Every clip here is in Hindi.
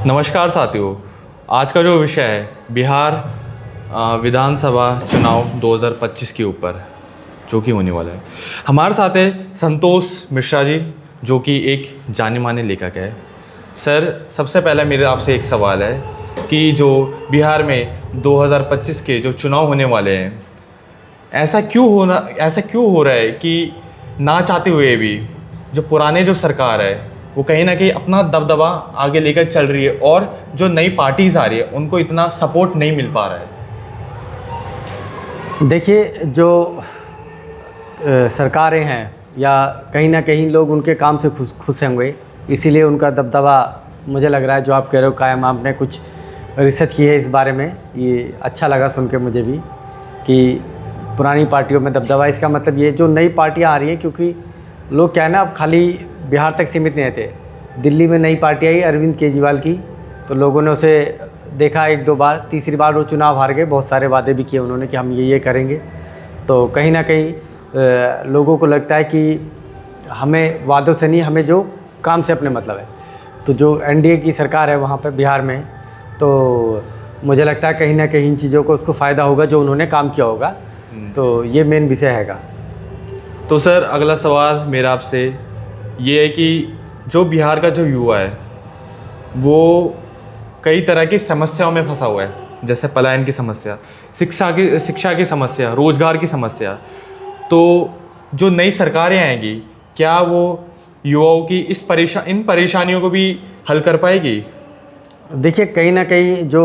नमस्कार साथियों। आज का जो विषय है बिहार विधानसभा चुनाव 2025 के ऊपर जो कि होने वाला है। हमारे साथ है संतोष मिश्रा जी, जो कि एक जाने माने लेखक है। सर, सबसे पहले मेरे आपसे एक सवाल है कि जो बिहार में 2025 के जो चुनाव होने वाले हैं, ऐसा क्यों हो रहा है कि ना चाहते हुए भी जो पुराने जो सरकार है वो कहीं ना कहीं अपना दबदबा आगे लेकर चल रही है और जो नई पार्टीज आ रही है उनको इतना सपोर्ट नहीं मिल पा रहा है। देखिए, जो सरकारें हैं या कहीं ना कहीं लोग उनके काम से खुश होंगे, इसीलिए उनका दबदबा मुझे लग रहा है जो आप कह रहे हो कायम। आपने कुछ रिसर्च की है इस बारे में, ये अच्छा लगा सुन के मुझे भी कि पुरानी पार्टियों में दबदबा। इसका मतलब ये जो नई पार्टियां आ रही हैं, क्योंकि लोग क्या है ना, अब खाली बिहार तक सीमित नहीं रहते। दिल्ली में नई पार्टी आई अरविंद केजरीवाल की, तो लोगों ने उसे देखा एक दो बार, तीसरी बार वो चुनाव हार गए। बहुत सारे वादे भी किए उन्होंने कि हम ये करेंगे। तो कहीं ना कहीं लोगों को लगता है कि हमें वादों से नहीं, हमें जो काम से अपने मतलब है। तो जो एनडीए की सरकार है वहाँ पे बिहार में, तो मुझे लगता है कहीं ना कहीं इन चीज़ों को उसको फ़ायदा होगा जो उन्होंने काम किया होगा। तो ये मेन विषय हैगा। तो सर, अगला सवाल मेरा आपसे ये है कि जो बिहार का जो युवा है वो कई तरह की समस्याओं में फंसा हुआ है, जैसे पलायन की समस्या, शिक्षा की समस्या, रोजगार की समस्या। तो जो नई सरकारें आएंगी, क्या वो युवाओं की इन परेशानियों को भी हल कर पाएगी? देखिए, कहीं ना कहीं जो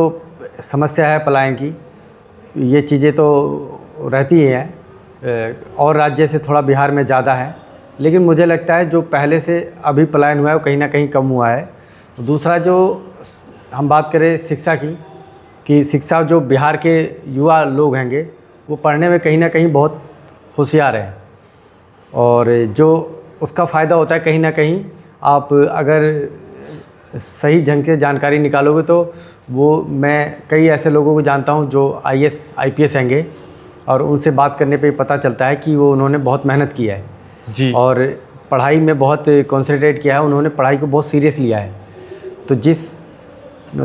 समस्या है पलायन की, ये चीज़ें तो रहती ही हैं और राज्य से थोड़ा बिहार में ज़्यादा है। लेकिन मुझे लगता है जो पहले से अभी पलायन हुआ है वो कहीं ना कहीं कम हुआ है। दूसरा, जो हम बात करें शिक्षा की, कि शिक्षा जो बिहार के युवा लोग हैंगे वो पढ़ने में कहीं ना कहीं बहुत होशियार हैं, और जो उसका फ़ायदा होता है कहीं ना कहीं आप अगर सही ढंग से जानकारी निकालोगे तो वो, मैं कई ऐसे लोगों को जानता हूँ जो IAS IPS हैंगे, और उनसे बात करने पे पता चलता है कि वो उन्होंने बहुत मेहनत की है जी, और पढ़ाई में बहुत कंसंट्रेट किया है, उन्होंने पढ़ाई को बहुत सीरियस लिया है। तो जिस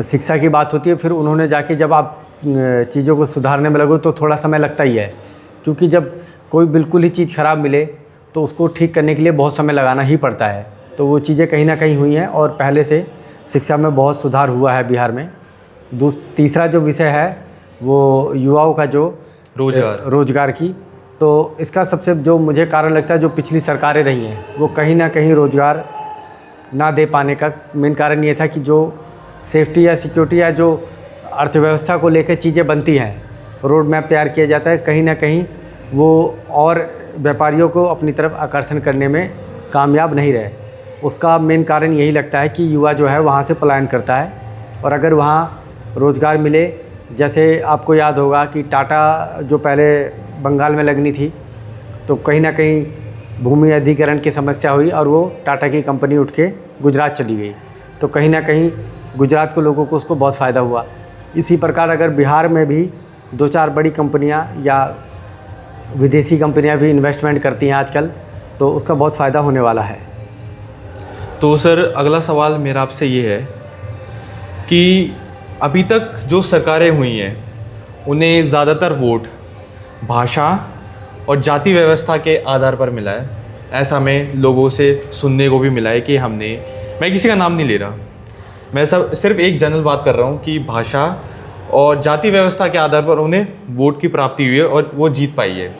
शिक्षा की बात होती है, फिर उन्होंने जाके जब आप चीज़ों को सुधारने में लगो तो थोड़ा समय लगता ही है, क्योंकि जब कोई बिल्कुल ही चीज़ ख़राब मिले तो उसको ठीक करने के लिए बहुत समय लगाना ही पड़ता है। तो वो चीज़ें कहीं ना कहीं हुई हैं और पहले से शिक्षा में बहुत सुधार हुआ है बिहार में। तीसरा जो विषय है वो युवाओं का जो रोजगार की, तो इसका सबसे जो मुझे कारण लगता है, जो पिछली सरकारें रही हैं वो कहीं ना कहीं रोज़गार ना दे पाने का मेन कारण ये था कि जो सेफ्टी या सिक्योरिटी या जो अर्थव्यवस्था को लेकर चीज़ें बनती हैं, रोड मैप तैयार किया जाता है, कहीं ना कहीं वो और व्यापारियों को अपनी तरफ आकर्षण करने में कामयाब नहीं रहे। उसका मेन कारण यही लगता है कि युवा जो है वहाँ से पलायन करता है। और अगर वहाँ रोज़गार मिले, जैसे आपको याद होगा कि टाटा जो पहले बंगाल में लगनी थी, तो कहीं ना कहीं भूमि अधिग्रहण की समस्या हुई और वो टाटा की कंपनी उठ के गुजरात चली गई। तो कहीं ना कहीं गुजरात के लोगों को उसको बहुत फ़ायदा हुआ। इसी प्रकार अगर बिहार में भी दो चार बड़ी कंपनियां या विदेशी कंपनियां भी इन्वेस्टमेंट करती हैं आजकल, तो उसका बहुत फ़ायदा होने वाला है। तो सर, अगला सवाल मेरा आपसे ये है कि अभी तक जो सरकारें हुई हैं उन्हें ज़्यादातर वोट भाषा और जाति व्यवस्था के आधार पर मिला है। ऐसा हमें लोगों से सुनने को भी मिला है कि मैं किसी का नाम नहीं ले रहा, मैं सिर्फ एक जनरल बात कर रहा हूँ कि भाषा और जाति व्यवस्था के आधार पर उन्हें वोट की प्राप्ति हुई है और वो जीत पाई है।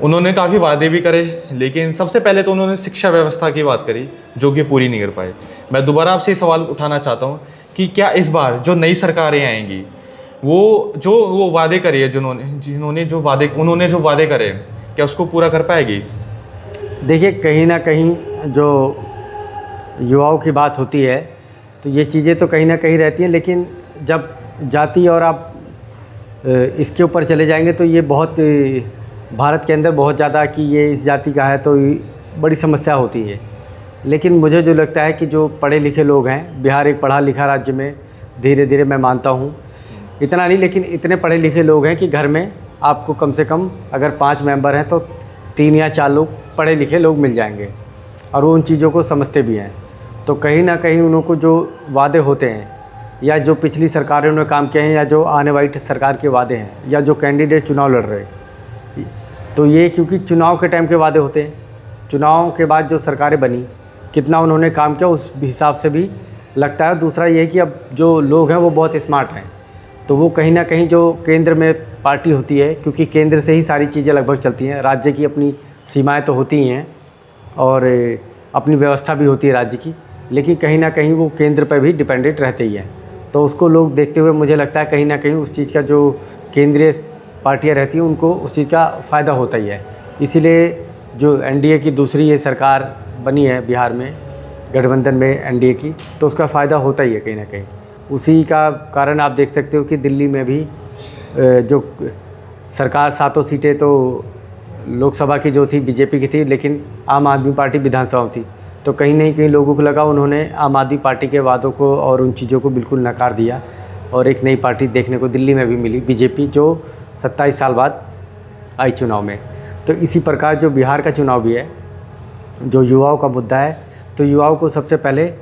उन्होंने काफ़ी वादे भी करे, लेकिन सबसे पहले तो उन्होंने शिक्षा व्यवस्था की बात करी जो कि पूरी नहीं कर पाए। मैं दोबारा आपसे ये सवाल उठाना चाहता हूँ कि क्या इस बार जो नई सरकारें आएंगी वो वादे करे है उन्होंने जो वादे करे, क्या उसको पूरा कर पाएगी? देखिए, कहीं ना कहीं जो युवाओं की बात होती है तो ये चीज़ें तो कहीं ना कहीं रहती हैं, लेकिन जब जाति और आप इसके ऊपर चले जाएंगे तो ये बहुत भारत के अंदर बहुत ज़्यादा कि ये इस जाति का है तो बड़ी समस्या होती है। लेकिन मुझे जो लगता है कि जो पढ़े लिखे लोग हैं, बिहार एक पढ़ा लिखा राज्य में धीरे धीरे मैं मानता हूँ, इतना नहीं लेकिन इतने पढ़े लिखे लोग हैं कि घर में आपको कम से कम अगर 5 मेंबर हैं तो 3 या 4 लोग पढ़े लिखे लोग मिल जाएंगे और वो उन चीज़ों को समझते भी हैं। तो कहीं ना कहीं उनको जो वादे होते हैं या जो पिछली सरकारों ने काम किए हैं या जो आने वाली सरकार के वादे हैं या जो कैंडिडेट चुनाव लड़ रहे हैं, तो ये क्योंकि चुनाव के टाइम के वादे होते हैं, चुनाव के बाद जो सरकारें बनी कितना उन्होंने काम किया उस हिसाब से भी लगता है। दूसरा ये है कि अब जो लोग हैं वो बहुत स्मार्ट हैं, तो वो कहीं ना कहीं जो केंद्र में पार्टी होती है, क्योंकि केंद्र से ही सारी चीज़ें लगभग चलती हैं, राज्य की अपनी सीमाएं तो होती ही हैं और अपनी व्यवस्था भी होती है राज्य की, लेकिन कहीं ना कहीं वो केंद्र पर भी डिपेंडेंट रहते ही हैं। तो उसको लोग देखते हुए मुझे लगता है कहीं ना कहीं उस चीज़ का जो केंद्रीय पार्टियां रहती हैं उनको उस चीज़ का फ़ायदा होता ही है। इसीलिए जो एनडीए की दूसरी ये सरकार बनी है बिहार में, गठबंधन में एनडीए की, तो उसका फ़ायदा होता ही है कहीं ना कहीं। उसी का कारण आप देख सकते हो कि दिल्ली में भी जो सरकार 7 सीटें तो लोकसभा की जो थी बीजेपी की थी, लेकिन आम आदमी पार्टी विधानसभा में थी, तो कहीं नहीं कहीं लोगों को लगा उन्होंने आम आदमी पार्टी के वादों को और उन चीज़ों को बिल्कुल नकार दिया और एक नई पार्टी देखने को दिल्ली में भी मिली, बीजेपी, जो 27 साल बाद आई चुनाव में। तो इसी प्रकार जो बिहार का चुनाव भी है, जो युवाओं का मुद्दा है, तो युवाओं को सबसे पहले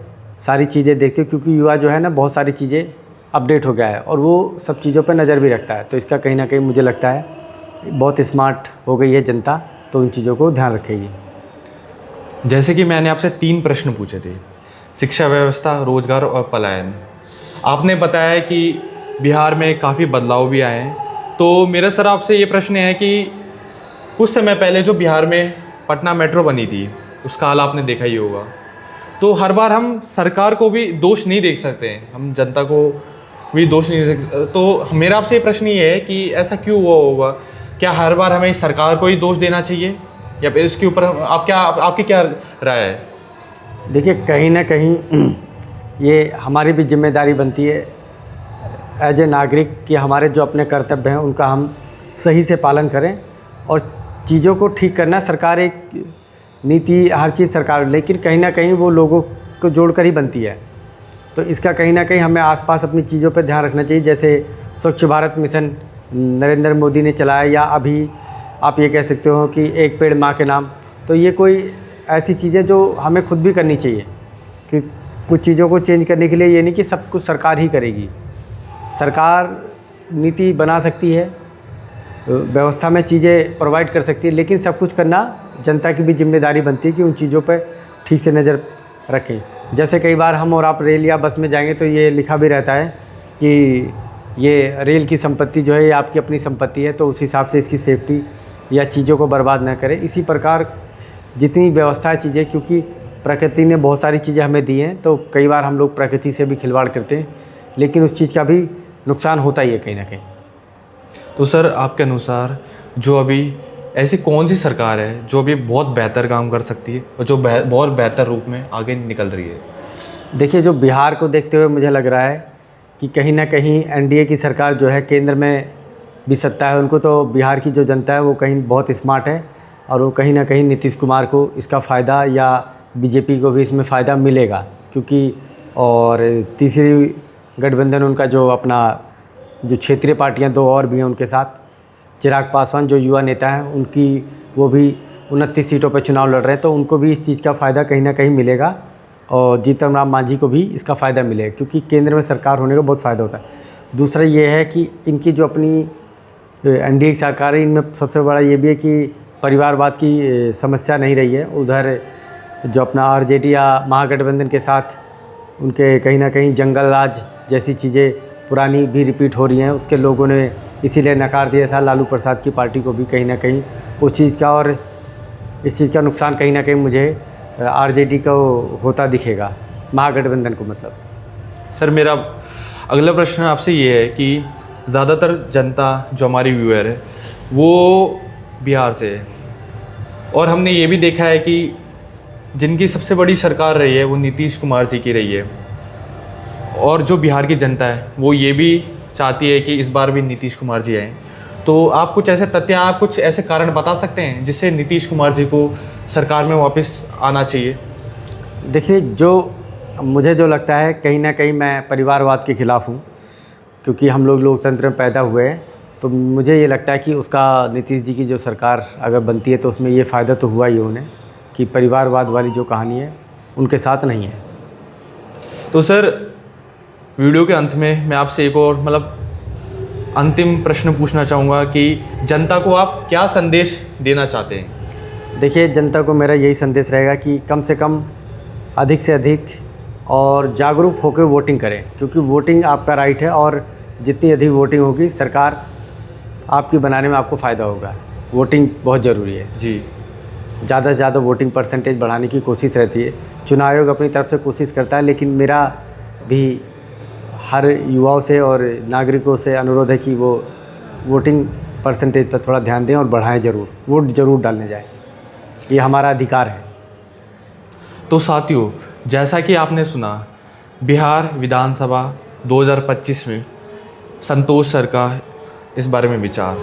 सारी चीज़ें देखते हो, क्योंकि युवा जो है ना बहुत सारी चीज़ें अपडेट हो गया है और वो सब चीज़ों पर नज़र भी रखता है। तो इसका कहीं ना कहीं मुझे लगता है बहुत स्मार्ट हो गई है जनता, तो उन चीज़ों को ध्यान रखेगी। जैसे कि मैंने आपसे 3 प्रश्न पूछे थे, शिक्षा व्यवस्था, रोजगार और पलायन। आपने बताया कि बिहार में काफ़ी बदलाव भी आए हैं। तो मेरा सर आपसे ये प्रश्न है कि कुछ समय पहले जो बिहार में पटना मेट्रो बनी थी उसका हाल आपने देखा ही होगा। तो हर बार हम सरकार को भी दोष नहीं देख सकते हैं, हम जनता को भी दोष नहीं देख सकते। तो मेरा आपसे ये प्रश्न ये है कि ऐसा क्यों हुआ होगा? क्या हर बार हमें सरकार को ही दोष देना चाहिए या फिर इसके ऊपर आपकी क्या राय है? देखिए कहीं ना कहीं ये हमारी भी जिम्मेदारी बनती है एज ए नागरिक कि हमारे जो अपने कर्तव्य हैं उनका हम सही से पालन करें और चीज़ों को ठीक करना। सरकार एक नीति, हर चीज़ सरकार, लेकिन कहीं ना कहीं वो लोगों को जोड़कर ही बनती है। तो इसका कहीं ना कहीं हमें आसपास अपनी चीज़ों पर ध्यान रखना चाहिए। जैसे स्वच्छ भारत मिशन नरेंद्र मोदी ने चलाया, या अभी आप ये कह सकते हो कि एक पेड़ माँ के नाम। तो ये कोई ऐसी चीज़ें जो हमें खुद भी करनी चाहिए कि कुछ चीज़ों को चेंज करने के लिए ये नहीं कि सब कुछ सरकार ही करेगी। सरकार नीति बना सकती है, व्यवस्था में चीज़ें प्रोवाइड कर सकती है, लेकिन सब कुछ करना जनता की भी जिम्मेदारी बनती है कि उन चीज़ों पर ठीक से नज़र रखें। जैसे कई बार हम और आप रेल या बस में जाएंगे तो ये लिखा भी रहता है कि ये रेल की संपत्ति जो है ये आपकी अपनी संपत्ति है, तो उस हिसाब से इसकी सेफ्टी या चीज़ों को बर्बाद न करें। इसी प्रकार जितनी व्यवस्था चीज़ें, क्योंकि प्रकृति ने बहुत सारी चीज़ें हमें दी हैं, तो कई बार हम लोग प्रकृति से भी खिलवाड़ करते हैं, लेकिन उस चीज़ का भी नुकसान होता ही है कहीं ना कहीं। तो सर आपके अनुसार जो अभी ऐसी कौन सी सरकार है जो अभी बहुत बेहतर काम कर सकती है और जो बहुत बेहतर रूप में आगे निकल रही है? देखिए जो बिहार को देखते हुए मुझे लग रहा है कि कहीं ना कहीं एनडीए की सरकार जो है, केंद्र में भी सत्ता है उनको, तो बिहार की जो जनता है वो कहीं बहुत स्मार्ट है और वो कहीं ना कहीं नीतीश कुमार को इसका फ़ायदा या बीजेपी को भी इसमें फ़ायदा मिलेगा, क्योंकि और तीसरी गठबंधन उनका जो अपना जो क्षेत्रीय पार्टियां 2 और भी हैं उनके साथ, चिराग पासवान जो युवा नेता हैं उनकी, वो भी 29 सीटों पर चुनाव लड़ रहे हैं, तो उनको भी इस चीज़ का फ़ायदा कहीं ना कहीं मिलेगा और जीतन राम मांझी को भी इसका फ़ायदा मिलेगा, क्योंकि केंद्र में सरकार होने का बहुत फ़ायदा होता है। दूसरा ये है कि इनकी जो अपनी एनडीए की सरकार है, इनमें सबसे बड़ा ये भी है कि परिवारवाद की समस्या नहीं रही है। उधर जो अपना आरजेडी या महागठबंधन के साथ उनके कहीं ना कहीं जंगल राज जैसी चीज़ें पुरानी भी रिपीट हो रही हैं, उसके लोगों ने इसीलिए नकार दिया था लालू प्रसाद की पार्टी को भी कहीं ना कहीं उस चीज़ का, और इस चीज़ का नुकसान कहीं ना कहीं मुझे आरजेडी को होता दिखेगा, महागठबंधन को मतलब। सर मेरा अगला प्रश्न आपसे ये है कि ज़्यादातर जनता जो हमारी व्यूअर है वो बिहार से है और हमने ये भी देखा है कि जिनकी सबसे बड़ी सरकार रही है वो नीतीश कुमार जी की रही है, और जो बिहार की जनता है वो ये भी चाहती है कि इस बार भी नीतीश कुमार जी आएँ। तो आप कुछ ऐसे तथ्य, आप कुछ ऐसे कारण बता सकते हैं जिससे नीतीश कुमार जी को सरकार में वापस आना चाहिए? देखिए जो मुझे जो लगता है, कहीं ना कहीं मैं परिवारवाद के ख़िलाफ़ हूँ, क्योंकि हम लोग लोकतंत्र में पैदा हुए हैं, तो मुझे ये लगता है कि उसका नीतीश जी की जो सरकार अगर बनती है तो उसमें ये फ़ायदा तो हुआ ही उन्हें कि परिवारवाद वाली जो कहानी है उनके साथ नहीं है। तो सर वीडियो के अंत में मैं आपसे एक और मतलब अंतिम प्रश्न पूछना चाहूँगा कि जनता को आप क्या संदेश देना चाहते हैं? देखिए, जनता को मेरा यही संदेश रहेगा कि कम से कम अधिक से अधिक और जागरूक होकर वोटिंग करें, क्योंकि वोटिंग आपका राइट है और जितनी अधिक वोटिंग होगी सरकार आपकी बनाने में आपको फ़ायदा होगा। वोटिंग बहुत ज़रूरी है जी। ज़्यादा से ज़्यादा वोटिंग परसेंटेज बढ़ाने की कोशिश रहती है। चुनाव आयोग अपनी तरफ से कोशिश करता है, लेकिन मेरा भी हर युवाओं से और नागरिकों से अनुरोध है कि वो वोटिंग परसेंटेज पर थोड़ा ध्यान दें और बढ़ाएं ज़रूर, वोट ज़रूर डालने जाएं। ये हमारा अधिकार है। तो साथियों, जैसा कि आपने सुना, बिहार विधानसभा 2025 में संतोष सर का इस बारे में विचार।